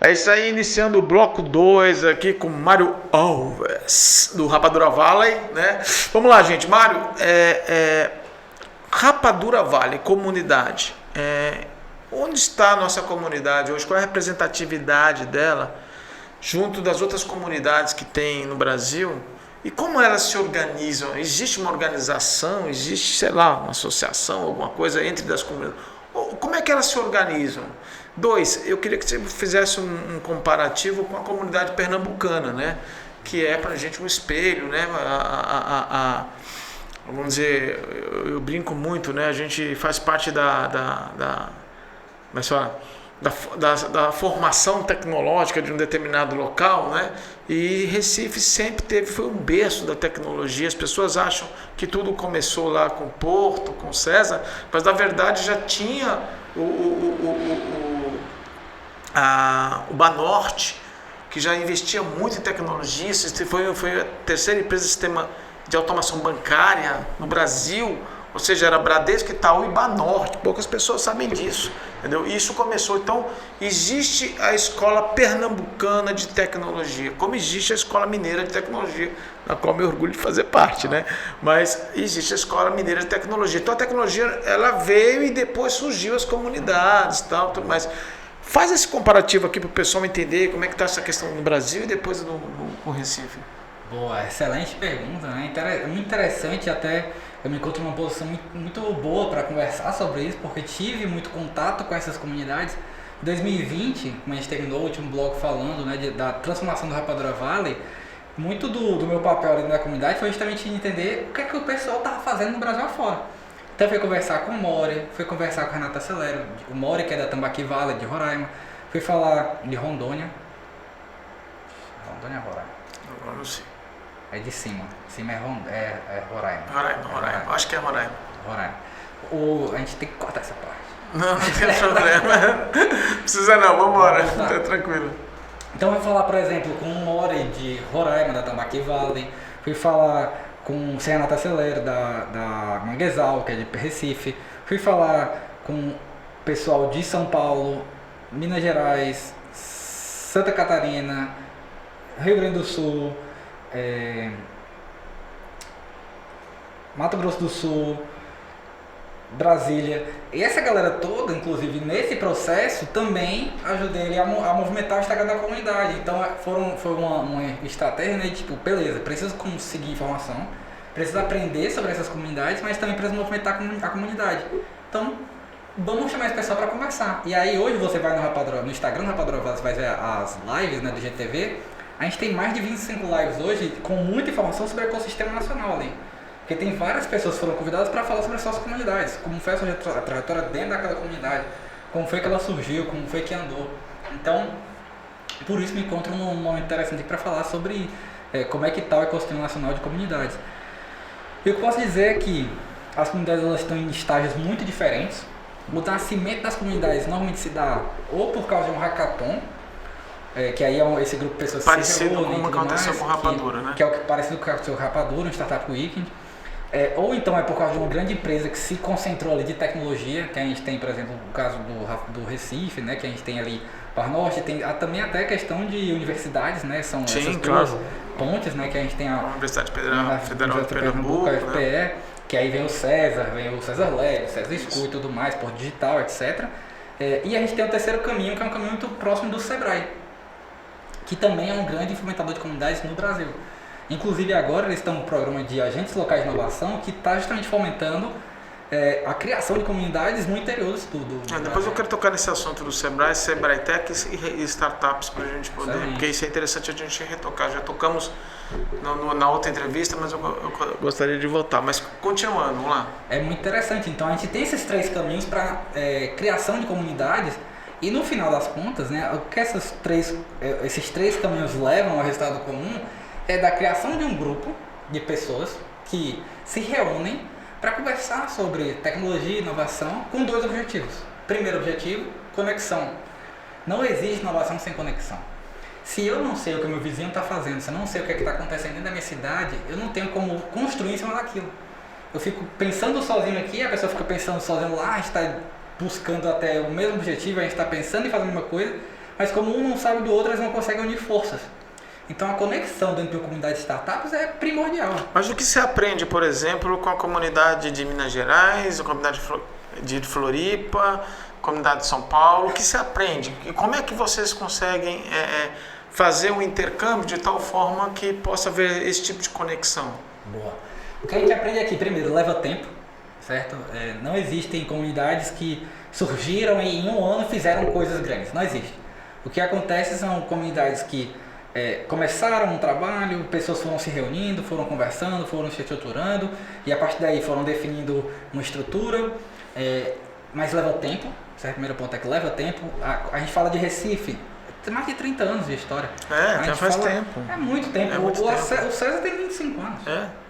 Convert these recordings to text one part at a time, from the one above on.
É isso aí, iniciando o bloco 2 aqui com Mário Alves, do Rapadura Valley, né? Vamos lá, gente. Mário, Rapadura Valley, comunidade. Onde está a nossa comunidade hoje? Qual é a representatividade dela junto das outras comunidades que tem no Brasil? E como elas se organizam? Existe uma organização? Existe, sei lá, uma associação, alguma coisa entre das comunidades? Como é que elas se organizam? 2, eu queria que você fizesse um comparativo com a comunidade pernambucana, né? Que é para a gente um espelho, né? Vamos dizer, eu brinco muito, né? A gente faz parte da formação tecnológica de um determinado local, né? E Recife sempre foi um berço da tecnologia. As pessoas acham que tudo começou lá com Porto, com César, mas na verdade já tinha o Banorte, que já investia muito em tecnologia. Foi a terceira empresa de sistema de automação bancária no Brasil, ou seja, era Bradesco, Itaú e Banorte. Poucas pessoas sabem disso, entendeu? E isso começou. Então, existe a escola pernambucana de tecnologia, como existe a escola mineira de tecnologia, na qual me orgulho de fazer parte, né? Mas existe a escola mineira de tecnologia. Então, a tecnologia, ela veio e depois surgiu as comunidades e tal, tudo mais. Faz esse comparativo aqui para o pessoal entender como é que está essa questão no Brasil e depois no Recife. Boa, excelente pergunta, né? Muito interessante, até eu me encontro numa posição muito boa para conversar sobre isso, porque tive muito contato com essas comunidades. Em 2020, como a gente terminou o último bloco falando, né, da transformação do Rapadura Valley, muito do meu papel ali na comunidade foi justamente entender o que é que o pessoal estava fazendo no Brasil afora. Então fui conversar com o Mori, fui conversar com o Renato Acelero, o Mori, que é da Tambaqui Valley, de Roraima, fui falar de Rondônia. Rondônia é Roraima? Eu não sei. É de cima. Cima é Roraima. Roraima. Acho que é Roraima. Roraima. A gente tem que cortar essa parte. Não tem problema. Precisa não, vambora. Tá tranquilo. Então eu fui falar, por exemplo, com o Mori de Roraima, da Tambaqui Valley. Fui falar com o Renato Acelero, da Manguezal, que é de Recife. Fui falar com o pessoal de São Paulo, Minas Gerais, Santa Catarina, Rio Grande do Sul, Mato Grosso do Sul, Brasília. E essa galera toda, inclusive nesse processo, também ajudei ele a movimentar o Instagram da comunidade. Então foi uma estratégia, né? Tipo, beleza, preciso conseguir informação, preciso aprender sobre essas comunidades, mas também preciso movimentar a comunidade. Então, vamos chamar esse pessoal para conversar. E aí hoje você vai no Instagram do Rapadura Valley, você vai ver as lives, né, do GTV. A gente tem mais de 25 lives hoje com muita informação sobre o ecossistema nacional ali. Porque tem várias pessoas que foram convidadas para falar sobre as suas comunidades, como foi a sua trajetória dentro daquela comunidade, como foi que ela surgiu, como foi que andou. Então, por isso me encontro num momento interessante para falar sobre como é que está o ecossistema nacional de comunidades. E o que eu posso dizer é que as comunidades elas estão em estágios muito diferentes. O nascimento das comunidades normalmente se dá ou por causa de um hackathon, que aí é esse grupo de pessoas parecido se reúnem, com o que aconteceu com o Rapadura, né? Que é o que parecido com o que aconteceu com o Rapadura, um Startup Weekend. Ou então é por causa de uma grande empresa que se concentrou ali de tecnologia, que a gente tem, por exemplo, o caso do Recife, né, que a gente tem ali para norte, tem também até a questão de universidades, né, são essas duas pontes, né, que a gente tem a Universidade Federal de Pernambuco, a FPE, né? que aí vem o César Lab, César School e tudo mais, Porto Digital, etc. E a gente tem o terceiro caminho, que é um caminho muito próximo do Sebrae, que também é um grande fomentador de comunidades no Brasil. Inclusive agora eles estão no programa de agentes locais de inovação que está justamente fomentando a criação de comunidades no interior do depois eu quero tocar nesse assunto do Sebrae Tech e startups para a gente poder, porque isso é interessante a gente retocar. Já tocamos na outra entrevista, mas eu gostaria de voltar. Mas continuando, vamos lá. É muito interessante. Então a gente tem esses três caminhos para criação de comunidades. E no final das contas, né, o que esses três caminhos levam ao resultado comum é da criação de um grupo de pessoas que se reúnem para conversar sobre tecnologia e inovação com dois objetivos. Primeiro objetivo, conexão. Não existe inovação sem conexão. Se eu não sei o que o meu vizinho está fazendo, se eu não sei o que está acontecendo dentro da minha cidade, eu não tenho como construir em cima daquilo. Eu fico pensando sozinho aqui, a pessoa fica pensando sozinho lá, a gente está buscando até o mesmo objetivo, a gente está pensando em fazer a mesma coisa, mas como um não sabe do outro, eles não conseguem unir forças. Então a conexão dentro de uma comunidade de startups é primordial. Mas o que se aprende, por exemplo, com a comunidade de Minas Gerais, a comunidade de Floripa, a comunidade de São Paulo, o que se aprende? E como é que vocês conseguem fazer um intercâmbio de tal forma que possa haver esse tipo de conexão? Boa. O que a gente aprende aqui, primeiro, leva tempo, certo? Não existem comunidades que surgiram e em um ano fizeram coisas grandes, não existe. O que acontece são comunidades que começaram um trabalho, pessoas foram se reunindo, foram conversando, foram se estruturando e a partir daí foram definindo uma estrutura, mas leva tempo, certo? O primeiro ponto é que leva tempo. A gente fala de Recife, tem mais de 30 anos de história. Já faz tempo. É muito tempo. O César tem 25 anos.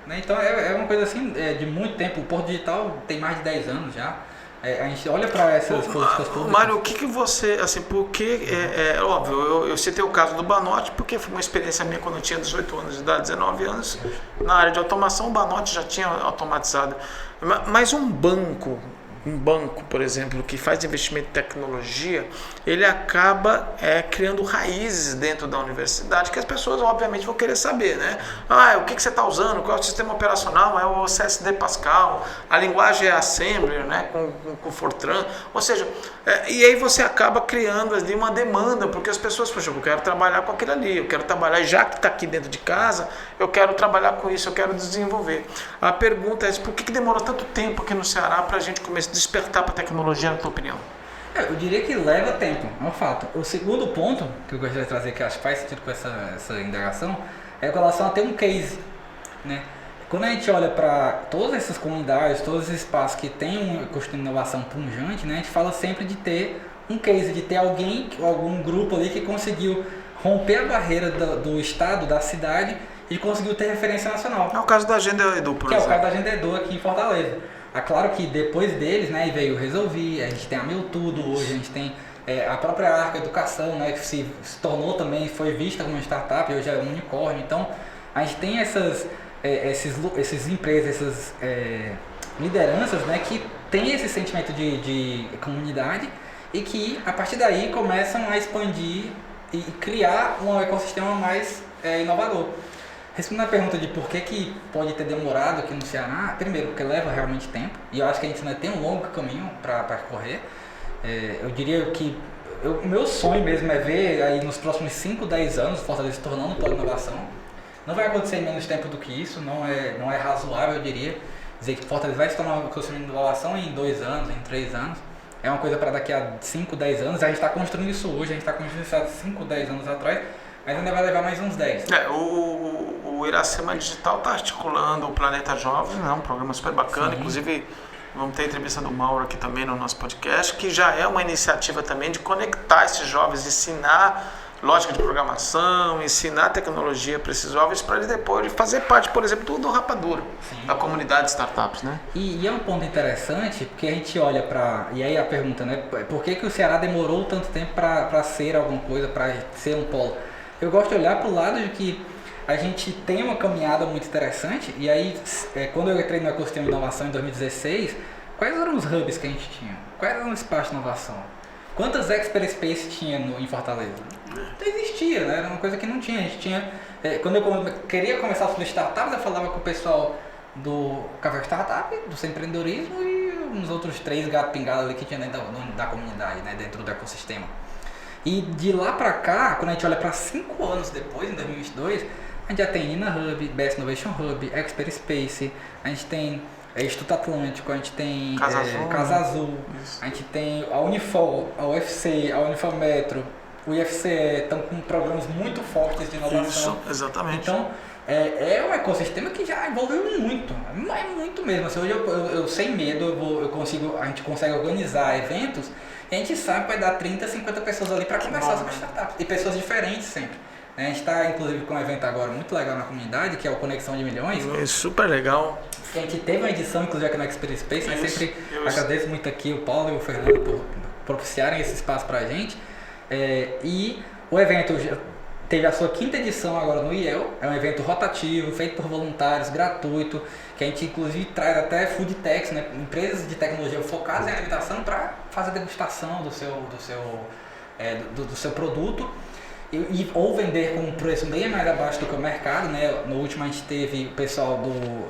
Né? Então é uma coisa assim de muito tempo. O Porto Digital tem mais de 10 anos já. A gente olha para essas políticas públicas. Mário, o que você, assim, porque, óbvio, eu citei o caso do Banotti, porque foi uma experiência minha quando eu tinha 18 anos de idade, 19 anos, na área de automação, o Banotti já tinha automatizado. Mas um banco, por exemplo, que faz investimento em tecnologia, ele acaba criando raízes dentro da universidade que as pessoas, obviamente, vão querer saber, né? O que você está usando? Qual é o sistema operacional? É o CSD Pascal, a linguagem é Assembler, né? com Fortran, ou seja, e aí você acaba criando ali uma demanda, porque as pessoas, poxa, eu quero trabalhar com aquilo ali, eu quero trabalhar, já que está aqui dentro de casa, eu quero trabalhar com isso, eu quero desenvolver. A pergunta é, por que demorou tanto tempo aqui no Ceará para a gente começar a despertar para a tecnologia, na tua opinião? Eu diria que leva tempo, é um fato. O segundo ponto que eu gostaria de trazer, que acho que faz sentido com essa indagação, é com relação a ter um case, né? Quando a gente olha para todas essas comunidades, todos esses espaços que tem um custo de inovação pungente, né, a gente fala sempre de ter um case, de ter alguém, algum grupo ali que conseguiu romper a barreira do estado, da cidade e conseguiu ter referência nacional. É o caso da Agenda Edu, por exemplo. Que é o caso da Agenda Edu aqui em Fortaleza. Claro que depois deles, né, veio o Resolvi, a gente tem a Meu Tudo hoje, a gente tem a própria Arca Educação, né, que se tornou também, foi vista como uma startup, hoje é um unicórnio. Então, a gente tem essas empresas, essas lideranças, né, que tem esse sentimento de comunidade e que, a partir daí, começam a expandir e criar um ecossistema mais inovador. Respondendo a pergunta de por que pode ter demorado aqui no Ceará, primeiro, porque leva realmente tempo, e eu acho que a gente ainda tem um longo caminho para percorrer. Eu diria que o meu sonho mesmo é ver aí nos próximos 5, 10 anos o Fortaleza se tornando um polo de inovação. Não vai acontecer em menos tempo do que isso, não é razoável, eu diria, dizer que Fortaleza vai se tornar um ecossistema de inovação em 2 anos, em 3 anos. É uma coisa para daqui a 5, 10 anos, a gente está construindo isso hoje, a gente está construindo isso há 5, 10 anos atrás, mas ainda vai levar mais uns 10. O Iracema Digital está articulando o Planeta Jovem, um programa super bacana. Sim. Inclusive vamos ter a entrevista do Mauro aqui também no nosso podcast, que já é uma iniciativa também de conectar esses jovens, ensinar lógica de programação, ensinar tecnologia para esses jovens, para eles depois fazer parte, por exemplo, do Rapadura, da comunidade de startups, né? E é um ponto interessante, porque a gente olha para... E aí a pergunta, né? Por que o Ceará demorou tanto tempo para ser alguma coisa, para ser um polo? Eu gosto de olhar para o lado de que a gente tem uma caminhada muito interessante, e aí, quando eu entrei no ecossistema de inovação em 2016, quais eram os hubs que a gente tinha? Quais eram os espaços de inovação? Quantas Expert Space tinha em Fortaleza? Não existia, né? Era uma coisa que não tinha. A gente tinha... quando eu queria começar a fazer startups, eu falava com o pessoal do Café Startup, do Sem Empreendedorismo e uns outros 3 gatos pingados ali que tinha dentro da comunidade, né? Dentro do ecossistema. E de lá pra cá, quando a gente olha para 5 anos depois, em 2022, a gente já tem Nina Hub, Best Innovation Hub, Expert Space, a gente tem Instituto Atlântico, a gente tem Casa Azul, a gente tem a Unifol, a UFC, a Unifametro, o IFCE, estão com programas muito fortes de inovação. Isso, exatamente. Então, é um ecossistema que já evoluiu muito, mas muito mesmo. Assim, hoje eu sem medo, a gente consegue organizar eventos e a gente sabe que vai dar 30, 50 pessoas ali para conversar sobre startups. E pessoas diferentes sempre. A gente está, inclusive, com um evento agora muito legal na comunidade, que é o Conexão de Milhões. É super legal. A gente teve uma edição, inclusive, aqui no Expert Space. Eu sempre agradeço muito aqui o Paulo e o Fernando por propiciarem esse espaço para a gente. E o evento teve a sua 5ª edição agora no IEL. É um evento rotativo, feito por voluntários, gratuito, que a gente, inclusive, traz até food techs, né? Empresas de tecnologia focadas em alimentação para fazer a degustação do seu do seu produto ou vender com um preço bem mais abaixo do que o mercado, né? No último a gente teve o pessoal do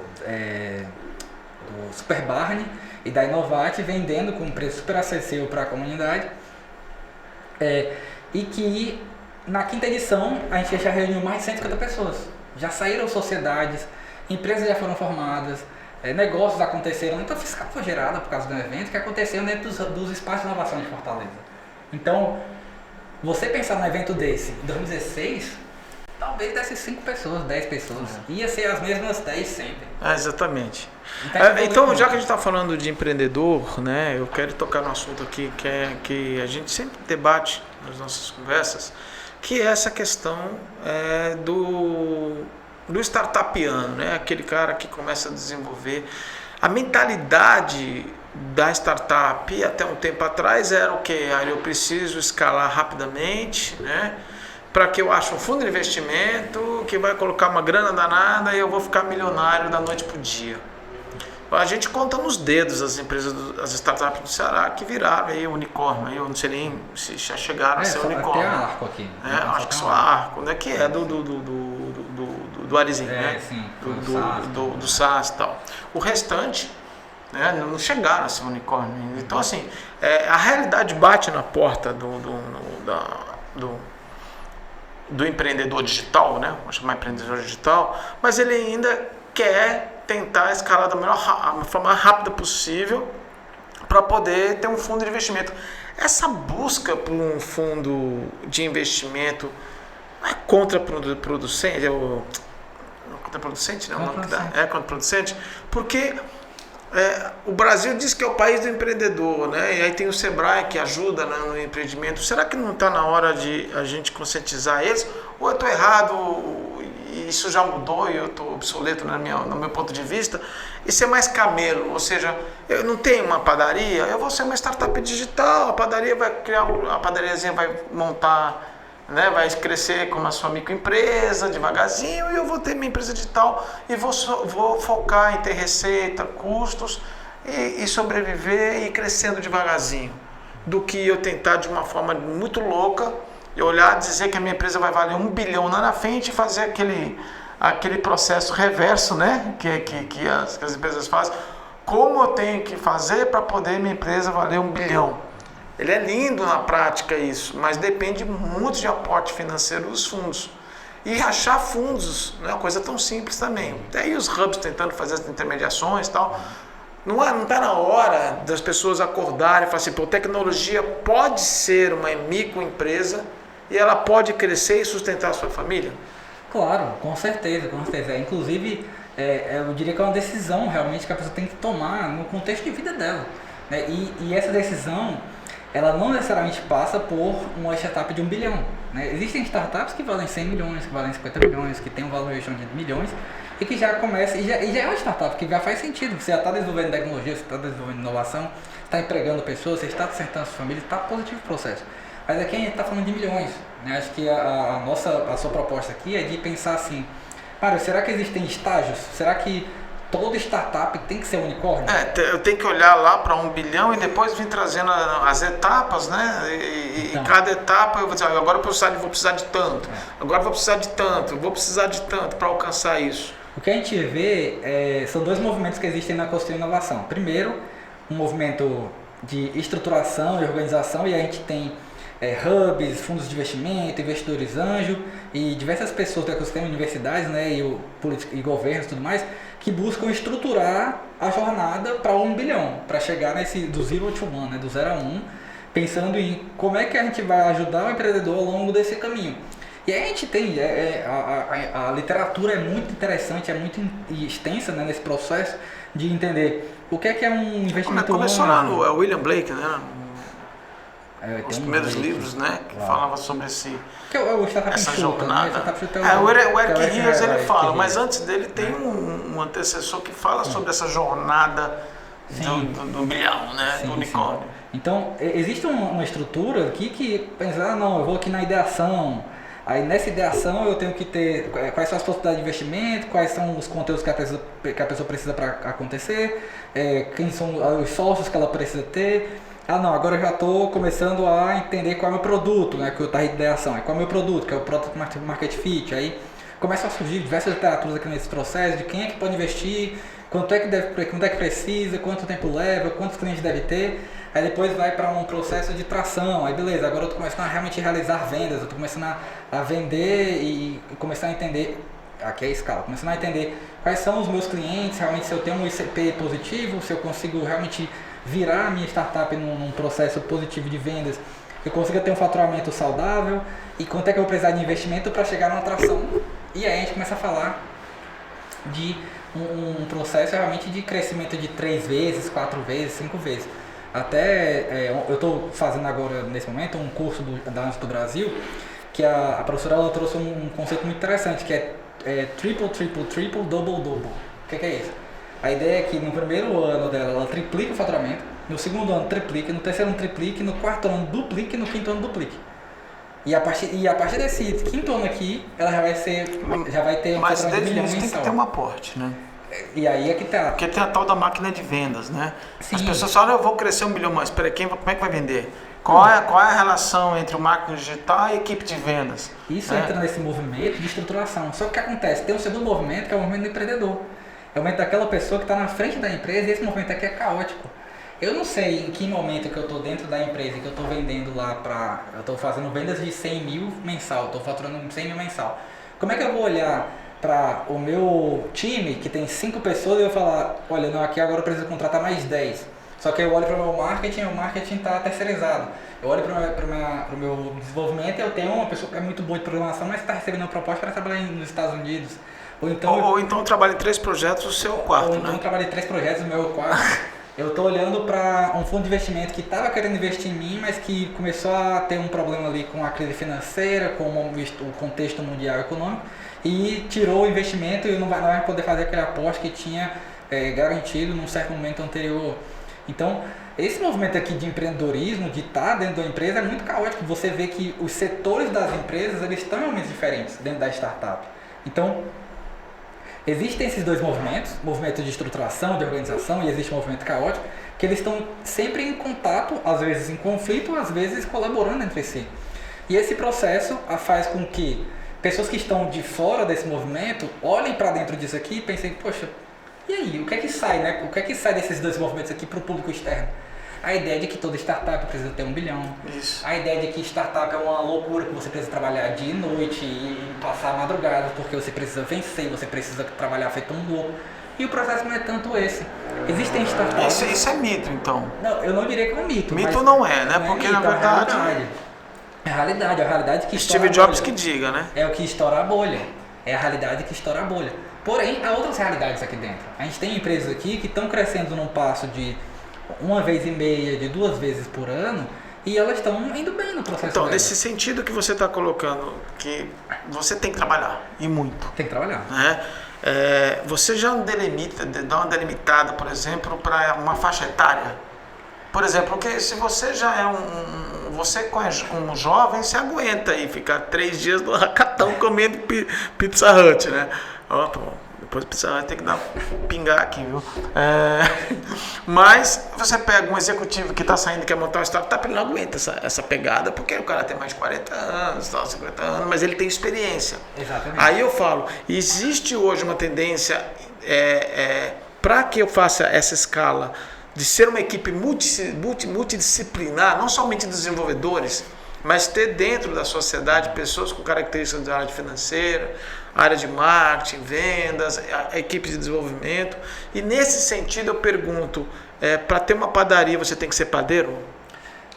Super Barney e da Inovate vendendo com um preço super acessível para a comunidade. E que na quinta edição a gente já reuniu mais de 150 pessoas. Já saíram sociedades, empresas já foram formadas, negócios aconteceram. Então a fiscal foi gerada por causa do evento que aconteceu dentro dos espaços de inovação de Fortaleza. Então, você pensar num evento desse em 2016, talvez desse 5 pessoas, 10 pessoas. Ia ser as mesmas 10 sempre. Exatamente. Então, já que a gente está falando de empreendedor, né, eu quero tocar no assunto aqui que a gente sempre debate nas nossas conversas, que é essa questão do startupiano, né, aquele cara que começa a desenvolver. A mentalidade da startup até um tempo atrás era o que? Eu preciso escalar rapidamente, né? Para que eu ache um fundo de investimento que vai colocar uma grana danada e eu vou ficar milionário da noite para o dia. A gente conta nos dedos as empresas, as startups do Ceará que viraram aí unicórnio. Eu não sei nem se já chegaram a ser unicórnio. Tem a Arco aqui. Acho que só a Arco, né? Que é do Arizinho, né? Sim, do SaaS e tal. O restante, né, não chegaram a ser unicórnio. Então, assim, a realidade bate na porta do empreendedor digital, né? Vamos chamar empreendedor digital, mas ele ainda quer tentar escalar da forma mais rápida possível para poder ter um fundo de investimento. Essa busca por um fundo de investimento é contraproducente, contraproducente, não, é contraproducente, porque o Brasil diz que é o país do empreendedor, né? E aí tem o Sebrae que ajuda, né, no empreendimento. Será que não está na hora de a gente conscientizar eles? Ou eu estou errado e isso já mudou e eu estou obsoleto no meu ponto de vista? E ser mais camelo, ou seja, eu não tenho uma padaria, eu vou ser uma startup digital, a padaria vai criar, a padariazinha vai montar, né, vai crescer como a sua microempresa, devagarzinho, e eu vou ter minha empresa digital e vou focar em ter receita, custos e sobreviver e ir crescendo devagarzinho, do que eu tentar de uma forma muito louca e olhar e dizer que a minha empresa vai valer 1 bilhão lá na frente e fazer aquele processo reverso, né, que as empresas fazem. Como eu tenho que fazer para poder minha empresa valer 1 bilhão? Ele é lindo na prática isso, mas depende muito de aporte financeiro dos fundos. E achar fundos não é uma coisa tão simples também. Daí os hubs tentando fazer as intermediações e tal. Não está na hora das pessoas acordarem e falar assim, tecnologia pode ser uma microempresa e ela pode crescer e sustentar a sua família? Claro, com certeza, com certeza. Inclusive, eu diria que é uma decisão realmente que a pessoa tem que tomar no contexto de vida dela, né? E essa decisão, ela não necessariamente passa por uma startup de 1 bilhão. Né? Existem startups que valem 100 milhões, que valem 50 milhões, que tem um valuation de milhões e que já começa, e já é uma startup que já faz sentido. Você já está desenvolvendo tecnologia, você está desenvolvendo inovação, está empregando pessoas, você está sustentando a sua família, está positivo o processo. Mas aqui a gente está falando de milhões. Né? Acho que a sua proposta aqui é de pensar assim, será que existem estágios? Será que toda startup tem que ser unicórnio? Eu tenho que olhar lá para 1 bilhão e depois vir trazendo as etapas, né? E cada etapa eu vou dizer, agora eu vou precisar de tanto, agora eu vou precisar de tanto, vou precisar de tanto para alcançar isso. O que a gente vê são 2 movimentos que existem na construção e inovação. Primeiro, um movimento de estruturação e organização, e a gente tem hubs, fundos de investimento, investidores anjo e diversas pessoas do ecossistema, universidades, né, e governos e tudo mais, que buscam estruturar a jornada para 1 bilhão, para chegar do 0 to 1, né, do 0 a 1, pensando em como é que a gente vai ajudar o empreendedor ao longo desse caminho. E aí a gente tem, a literatura é muito interessante, é muito extensa, né, nesse processo de entender o que é um investimento. Começou lá no William Blake, né? Os primeiros livros, né, que falavam sobre essa jornada. Né? O Eric Ries ele fala, mas antes dele tem um antecessor que fala sobre essa jornada do bilhão, né, do unicórnio. Sim. Então, existe uma estrutura aqui que pensa, eu vou aqui na ideação. Aí nessa ideação eu tenho que ter quais são as possibilidades de investimento, quais são os conteúdos que a pessoa precisa para acontecer, quem são os sócios que ela precisa ter. não, agora eu já estou começando a entender qual é o meu produto, né? Que eu estava de ideação. Qual é o meu produto, que é o Product Market Fit. Aí começam a surgir diversas literaturas aqui nesse processo de quem é que pode investir, quanto é que precisa, quanto tempo leva, quantos clientes deve ter. Aí depois vai para um processo de tração. Aí beleza, agora eu estou começando a realmente realizar vendas, eu estou começando a vender e começando a entender, aqui é a escala, começando a entender quais são os meus clientes, realmente se eu tenho um ICP positivo, se eu consigo realmente virar a minha startup num processo positivo de vendas, que eu consiga ter um faturamento saudável e quanto é que eu vou precisar de investimento para chegar numa atração. E aí a gente começa a falar de um processo realmente de crescimento de 3 vezes, 4 vezes, 5 vezes. Até eu estou fazendo agora, nesse momento, um curso da ANS do Brasil, que a professora ela trouxe um conceito muito interessante, que é triple, triple, triple, double, double. O que é isso? A ideia é que no primeiro ano dela, ela triplica o faturamento, no segundo ano triplica, no terceiro ano triplica, no quarto ano duplica e no quinto ano duplica. E a partir desse quinto ano aqui, ela já vai ter um faturamento de 1 milhão mensal. Mas tem que ter um aporte, né? E aí é que tá. Porque tem a tal da máquina de vendas, né? Sim. As pessoas falam, eu vou crescer 1 milhão, mas peraí, como é que vai vender? Qual é a relação entre o marketing digital e a equipe de vendas? Isso entra nesse movimento de estruturação. Só que o que acontece? Tem um segundo movimento, que é o movimento do empreendedor. É o momento daquela pessoa que está na frente da empresa e esse movimento aqui é caótico. Eu não sei em que momento que eu estou dentro da empresa, que eu estou vendendo lá eu estou fazendo vendas de 100 mil mensal, estou faturando 100 mil mensal. Como é que eu vou olhar para o meu time, que tem 5 pessoas, e eu falar, olha, não, aqui agora eu preciso contratar mais 10. Só que eu olho para o meu marketing, o marketing está terceirizado. Eu olho para o meu desenvolvimento e eu tenho uma pessoa que é muito boa de programação, mas está recebendo uma proposta para trabalhar nos Estados Unidos. Ou então eu trabalho em 3 projetos, o seu quarto, ou então né? eu trabalho em 3 projetos, o meu quarto. Eu estou olhando para um fundo de investimento que estava querendo investir em mim, mas que começou a ter um problema ali com a crise financeira, com o contexto mundial econômico, e tirou o investimento e não vai poder fazer aquele aporte que tinha garantido num certo momento anterior. Então, esse movimento aqui de empreendedorismo, de estar dentro da empresa, é muito caótico. Você vê que os setores das empresas eles estão realmente diferentes dentro da startup. Então, existem esses dois movimentos, movimento de estruturação, de organização, e existe o movimento caótico, que eles estão sempre em contato, às vezes em conflito, às vezes colaborando entre si. E esse processo faz com que pessoas que estão de fora desse movimento olhem para dentro disso aqui e pensem, poxa, e aí, o que é que sai, né? O que é que sai desses dois movimentos aqui para o público externo? A ideia de que toda startup precisa ter 1 bilhão. Isso. A ideia de que startup é uma loucura, que você precisa trabalhar dia e noite e passar madrugada, porque você precisa vencer, você precisa trabalhar feito um louco. E o processo não é tanto esse. Existem startups... Isso é mito, então? Não, eu não diria que é um mito. Mito não é, né? Porque mito, na verdade... É a realidade que Steve Jobs que diga, né? É o que estoura a bolha. É a realidade que estoura a bolha. Porém, há outras realidades aqui dentro. A gente tem empresas aqui que estão crescendo num passo de 1,5 vez, de 2 vezes por ano, e elas estão indo bem no processo. Então, dela. nesse sentido que você está colocando, que você tem que trabalhar, e muito. Tem que trabalhar. Né? Você já dá uma delimitada, por exemplo, para uma faixa etária? Por exemplo, porque se você já é você como jovem, você aguenta aí ficar 3 dias no racatão comendo Pizza Hut, né? Depois do Pizza Hut tem que pingar aqui, viu? Mas você pega um executivo que está saindo, quer montar uma startup, ele não aguenta essa pegada, porque o cara tem mais de 40 anos, 50 anos, mas ele tem experiência. Exatamente. Aí eu falo, existe hoje uma tendência para que eu faça essa escala de ser uma equipe multidisciplinar, não somente desenvolvedores, mas ter dentro da sociedade pessoas com características da área financeira, área de marketing, vendas, a equipe de desenvolvimento. E nesse sentido eu pergunto, para ter uma padaria você tem que ser padeiro?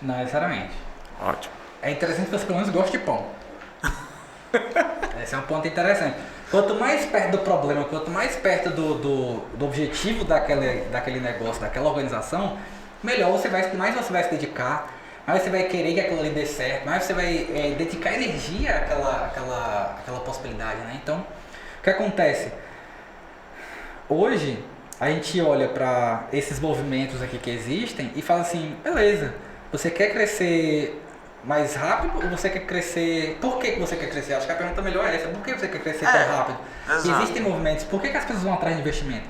Não necessariamente. Ótimo. É interessante que você pelo menos goste de pão. Esse é um ponto interessante. Quanto mais perto do problema, quanto mais perto do objetivo daquele negócio, daquela organização, melhor mais você vai se dedicar, mais você vai querer que aquilo ali dê certo, mais você vai dedicar energia àquela possibilidade, né? Então, o que acontece? Hoje, a gente olha para esses movimentos aqui que existem e fala assim, beleza, você quer crescer mais rápido ou você quer crescer... Por que você quer crescer? Acho que a pergunta melhor é essa. Por que você quer crescer tão rápido? Exato. Existem movimentos. Por que as pessoas vão atrás de investimento?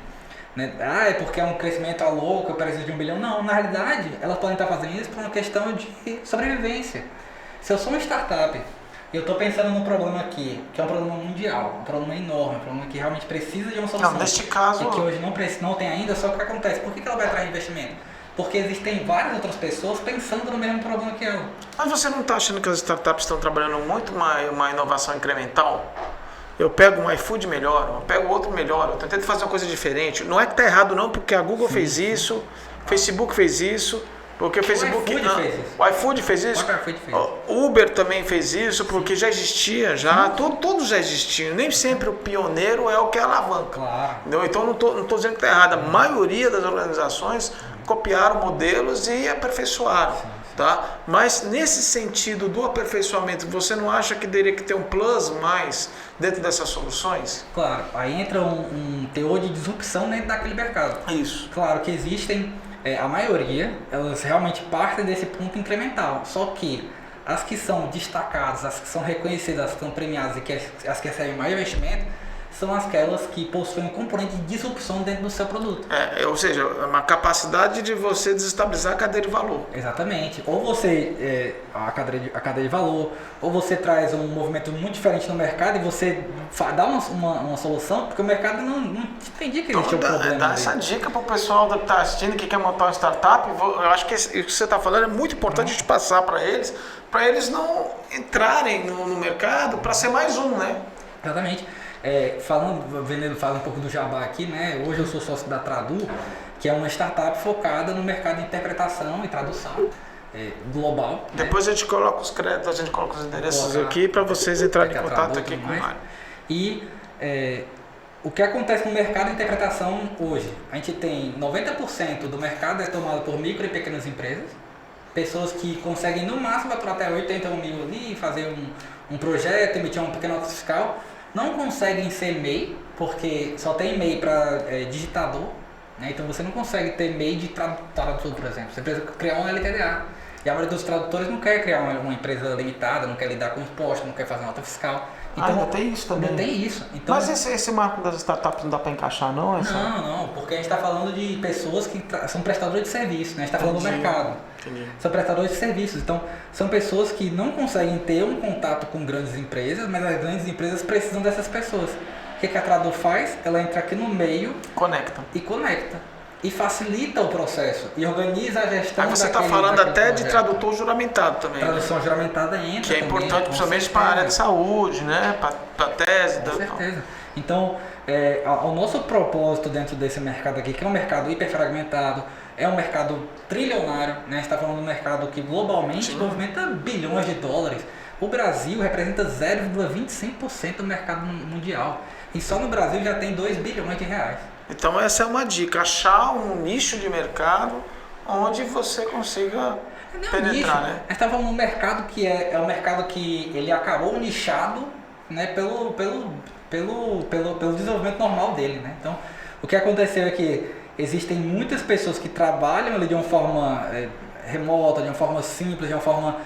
Né? Ah, é porque é um crescimento louco, eu preciso de 1 bilhão. Não, na realidade, elas podem estar fazendo isso por uma questão de sobrevivência. Se eu sou uma startup e eu estou pensando num problema aqui, que é um problema mundial, um problema enorme, um problema que realmente precisa de uma solução. Não, neste caso... E que hoje não tem ainda, só que o que acontece? Por que ela vai atrair investimento? Porque existem várias outras pessoas pensando no mesmo problema que ela. Mas você não está achando que as startups estão trabalhando muito uma inovação incremental? Eu pego um iFood melhor, eu pego outro melhor, eu tento fazer uma coisa diferente. Não é que está errado não, porque a Google fez isso, o Facebook fez isso, porque o Facebook... O iFood fez isso. O Uber também fez isso, porque já existia, todos já existiam. Nem sempre o pioneiro é o que alavanca. Claro. Então não estou dizendo que está errado. A maioria das organizações copiaram modelos e aperfeiçoaram. Tá? Mas nesse sentido do aperfeiçoamento, você não acha que teria que ter um plus mais dentro dessas soluções? Claro, aí entra um teor de disrupção dentro daquele mercado. Isso. Claro que existem, a maioria, elas realmente partem desse ponto incremental, só que as que são destacadas, as que são reconhecidas, as que são premiadas e as que recebem mais investimento, são aquelas que possuem um componente de disrupção dentro do seu produto. Ou seja, uma capacidade de você desestabilizar a cadeia de valor. Exatamente. Ou você, a cadeia de valor, ou você traz um movimento muito diferente no mercado e você dá uma solução, porque o mercado não entendia que existia um problema. Dá essa dica para o pessoal que está assistindo, que quer montar uma startup. Eu acho que isso que você está falando é muito importante a gente passar para eles não entrarem no mercado para ser mais um, né? Exatamente. Venendo fala um pouco do Jabá aqui, né? Hoje eu sou sócio da Tradu, que é uma startup focada no mercado de interpretação e tradução global. Depois a gente coloca os créditos, a gente coloca os endereços aqui para vocês entrarem em contato aqui com o Mário. E o que acontece no mercado de interpretação hoje? A gente tem 90% do mercado é tomado por micro e pequenas empresas, pessoas que conseguem no máximo faturar até 80 mil ali, fazer um projeto, emitir uma pequena nota fiscal. Não conseguem ser MEI, porque só tem MEI para digitador, né? Então você não consegue ter MEI de tradutor, por exemplo. Você precisa criar um LTDA. E a maioria dos tradutores não quer criar uma empresa limitada, não quer lidar com imposto, não quer fazer nota fiscal. Então, ainda tem isso também? Ainda tem isso. Então, mas esse marco das startups não dá para encaixar, não? Não, porque a gente está falando de pessoas que são prestadores de serviço, né? A gente está falando do mercado. Entendi. São prestadores de serviços. Então, são pessoas que não conseguem ter um contato com grandes empresas, mas as grandes empresas precisam dessas pessoas. O que a Tradu faz? Ela entra aqui no meio conecta. E facilita o processo e organiza a gestão. Aí você está falando até de tradutor juramentado também. Tradução juramentada entra. Que é importante, principalmente para a área de saúde, né? Para tese. Com certeza. Então, o nosso propósito dentro desse mercado aqui, que é um mercado hiperfragmentado, é um mercado trilionário, né? A gente está falando de um mercado que globalmente movimenta bilhões de dólares. O Brasil representa 0,25% do mercado mundial. E só no Brasil já tem 2 bilhões de reais. Então essa é uma dica, achar um nicho de mercado onde você consiga penetrar, né? A gente está falando de um mercado que é um mercado que ele acabou nichado, né, pelo desenvolvimento normal dele, né? Então, o que aconteceu é que existem muitas pessoas que trabalham ali de uma forma remota, de uma forma simples, de uma forma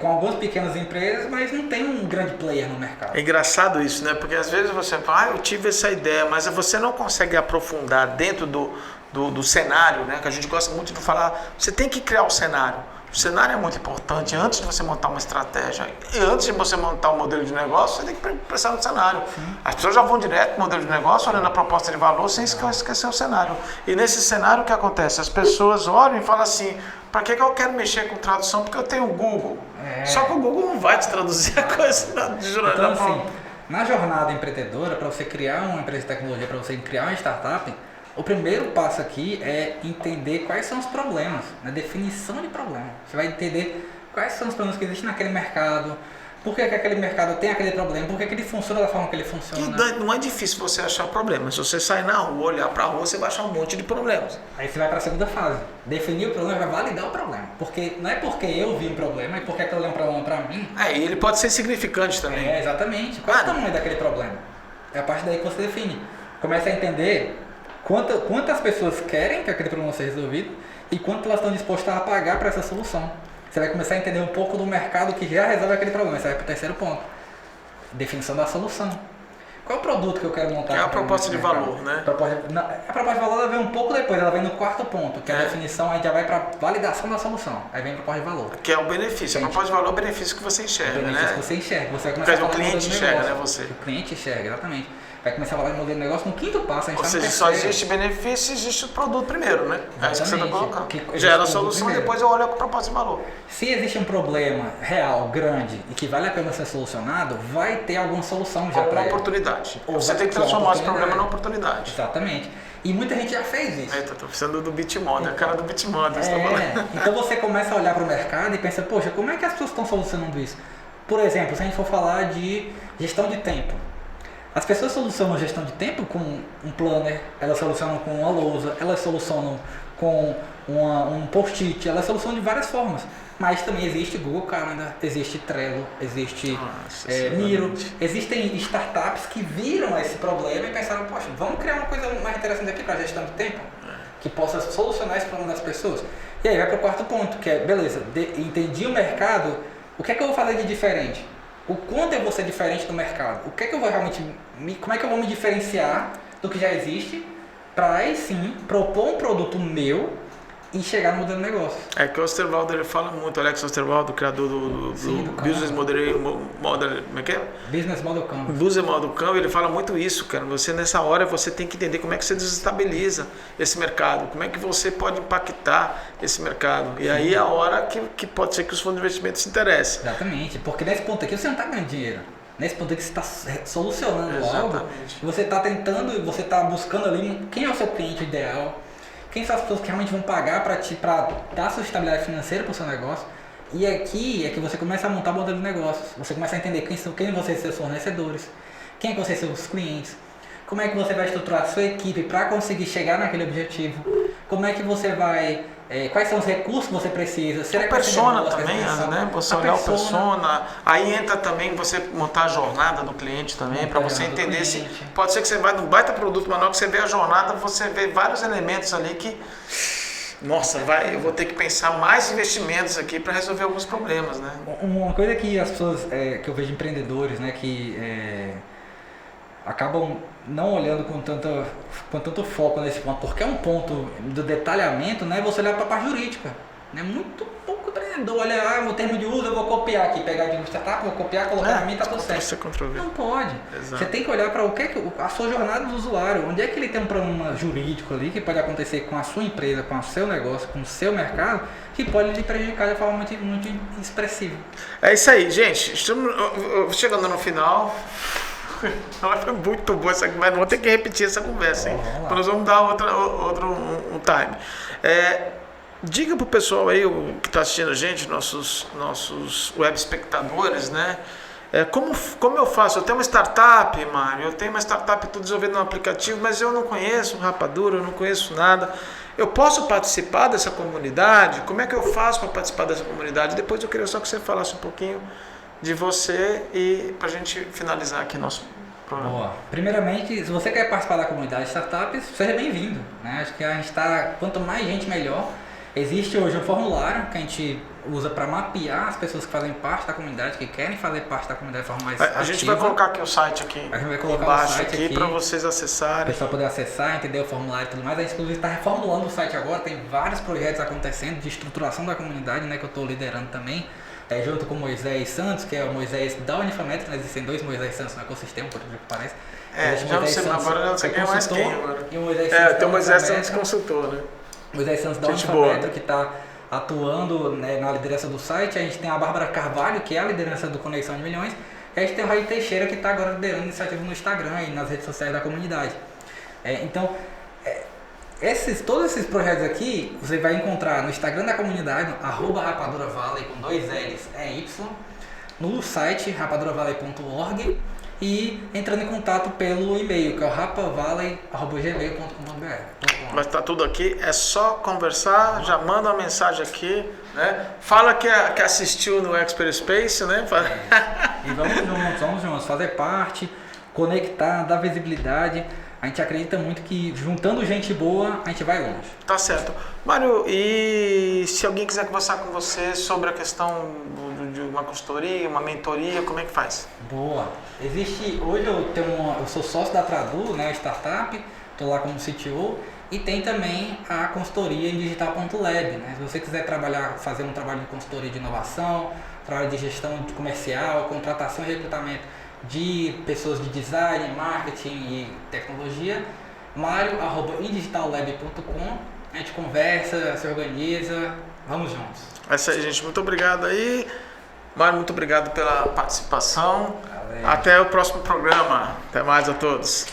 com algumas pequenas empresas, mas não tem um grande player no mercado. É engraçado isso, né? Porque às vezes você fala, eu tive essa ideia, mas você não consegue aprofundar dentro do cenário, né? Que a gente gosta muito de falar, você tem que criar o cenário. O cenário é muito importante antes de você montar uma estratégia. E antes de você montar um modelo de negócio, você tem que pensar no cenário. As pessoas já vão direto no modelo de negócio, olhando a proposta de valor, sem esquecer o cenário. E nesse cenário, o que acontece? As pessoas olham e falam assim, para que eu quero mexer com tradução? Porque eu tenho o Google. Só que o Google não vai te traduzir a coisa de jornal. Então, assim, na jornada empreendedora, para você criar uma empresa de tecnologia, para você criar uma startup, o primeiro passo aqui é entender quais são os problemas, na definição de problema. Você vai entender quais são os problemas que existem naquele mercado, por que aquele mercado tem aquele problema, por que ele funciona da forma que ele funciona. E não é difícil você achar problemas. Se você sair na rua, olhar para a rua, você vai achar um monte de problemas. Aí você vai para a segunda fase. Definir o problema vai validar o problema. Porque não é porque eu vi um problema, é porque aquele é um problema para mim. E ele pode ser insignificante também. Exatamente. Qual é o tamanho daquele problema? É a partir daí que você define. Começa a entender quantas pessoas querem que aquele problema seja resolvido e quanto elas estão dispostas a pagar para essa solução. Você vai começar a entender um pouco do mercado que já resolve aquele problema. Você vai para o terceiro ponto. Definição da solução. qual é o produto que eu quero montar? Que é a proposta de valor, né? A proposta de valor ela vem um pouco depois, ela vem no quarto ponto, que é a definição, a gente já vai para validação da solução. Aí vem a proposta de valor. Que é o benefício. A proposta de valor é o benefício que você enxerga, né? Que você enxerga. Você vai começar a falar o cliente enxerga, né? Você. O cliente enxerga, exatamente. Vai começar a falar de modelo de negócio no quinto passo. Ou seja, só existe benefício, existe o produto primeiro, né? É isso que você está colocando. Gera a solução e depois eu olho a proposta de valor. Se existe um problema real, grande e que vale a pena ser solucionado, vai ter alguma solução já. Ou uma oportunidade. Você tem que transformar esse problema numa oportunidade. Exatamente. E muita gente já fez isso. Estou precisando do Bitmoder, a cara do Bitmoder. Então você começa a olhar para o mercado e pensa, poxa, como é que as pessoas estão solucionando isso? Por exemplo, se a gente for falar de gestão de tempo. As pessoas solucionam gestão de tempo com um planner, elas solucionam com uma lousa, elas solucionam com um post-it, elas solucionam de várias formas. Mas também existe Google Calendar, existe Trello, existe Miro, existem startups que viram esse problema e pensaram, poxa, vamos criar uma coisa mais interessante aqui para a gestão de tempo, que possa solucionar esse problema das pessoas. E aí vai para o quarto ponto, que é, beleza, entendi o mercado, o que é que eu vou fazer de diferente? O quanto eu vou ser diferente do mercado? O que é que eu vou realmente como é que eu vou me diferenciar do que já existe para aí sim propor um produto meu e chegar no modelo de negócio? É que o Osterwalder ele fala muito, Alex Osterwalder, o criador do Business Model, como é que é? Business Model Canvas. Business Model Canvas, ele fala muito isso, cara. Você nessa hora você tem que entender como é que você desestabiliza esse mercado, como é que você pode impactar esse mercado. E aí é a hora que pode ser que os fundos de investimento se interessem. Exatamente, porque nesse ponto aqui você não está ganhando dinheiro. Nesse ponto aqui você está solucionando algo, você está tentando, você está buscando ali quem é o seu cliente ideal, quem são as pessoas que realmente vão pagar para dar sua estabilidade financeira para o seu negócio. E aqui é que você começa a montar o modelo de negócios. Você começa a entender quem vão ser seus fornecedores, quem vão ser seus clientes, como é que você vai estruturar a sua equipe para conseguir chegar naquele objetivo, como é que você vai... quais são os recursos que você precisa. Será que persona também, né? Você olhar o persona, aí entra também você montar a jornada do cliente também, para você entender se pode ser que você vai num baita produto, mas na hora que você vê a jornada, você vê vários elementos ali que, nossa, eu vou ter que pensar mais investimentos aqui para resolver alguns problemas, né? Uma coisa que as pessoas, que eu vejo empreendedores, né, que acabam não olhando com tanto foco nesse ponto, porque é um ponto do detalhamento, né? Você olhar para a parte jurídica, né? Muito pouco empreendedor olha, meu termo de uso eu vou copiar aqui, pegar de uma startup, vou copiar, colocar na minha, tá tudo certo. Não pode. Exato. Você tem que olhar para o que é a sua jornada do usuário, onde é que ele tem um problema jurídico ali que pode acontecer com a sua empresa, com o seu negócio, com o seu mercado, que pode lhe prejudicar de forma muito, muito expressiva. É isso aí, gente. Estamos chegando no final. Foi muito boa essa conversa, vou ter que repetir essa conversa, hein? Nós vamos dar outro time. Diga pro pessoal aí que está assistindo a gente, nossos web espectadores, né? Como eu faço? Eu tenho uma startup, Mário, eu tenho uma startup, estou desenvolvendo um aplicativo, mas eu não conheço Rapadura, eu não conheço nada. Eu posso participar dessa comunidade? Como é que eu faço para participar dessa comunidade? Depois eu queria só que você falasse um pouquinho de você e para a gente finalizar aqui nosso programa. Boa. Primeiramente, se você quer participar da comunidade de startups, seja bem-vindo, né? Acho que a gente está, quanto mais gente melhor. Existe hoje um formulário que a gente usa para mapear as pessoas que fazem parte da comunidade, que querem fazer parte da comunidade de forma mais ativa. A gente vai colocar aqui o site aqui, a gente vai colocar embaixo o site aqui para vocês acessarem. O pessoal poder acessar, entender o formulário e tudo mais. A gente inclusive está reformulando o site agora, tem vários projetos acontecendo de estruturação da comunidade, né, que eu estou liderando também. Junto com o Moisés Santos, que é o Moisés da Unifametro, existem dois Moisés Santos no ecossistema, por exemplo que parece. Já não sei, agora não sei quem é mais quem agora. E o Moisés Santos tem o Moisés Santos consultor, né? Moisés Santos da Unifametro, que está atuando, né, na liderança do site. A gente tem a Bárbara Carvalho, que é a liderança do Conexão de Milhões. E a gente tem o Raí Teixeira, que está agora liderando iniciativa no Instagram e nas redes sociais da comunidade. Então, todos esses projetos aqui, você vai encontrar no Instagram da comunidade, @rapaduravalley, com 2 L's, Y, no site rapaduravalley.org e entrando em contato pelo e-mail, que é o rapavalley@gmail.com.br. Mas tá tudo aqui, é só conversar, já manda uma mensagem aqui, né? Fala que assistiu no Expert Space, né? E vamos juntos, fazer parte, conectar, dar visibilidade. a gente acredita muito que juntando gente boa, a gente vai longe. Tá certo. Mário, e se alguém quiser conversar com você sobre a questão de uma consultoria, uma mentoria, como é que faz? Boa. Hoje eu sou sócio da Tradu, né, startup, estou lá como CTO, e tem também a consultoria em digital.lab, né? Se você quiser fazer um trabalho de consultoria de inovação, trabalho de gestão de comercial, contratação e recrutamento de pessoas de design, marketing e tecnologia, mario@indigital.lab.com, a gente conversa, se organiza, vamos juntos. É isso aí, gente. Muito obrigado aí. Mário, muito obrigado pela participação. Valeu. Até o próximo programa. Até mais a todos.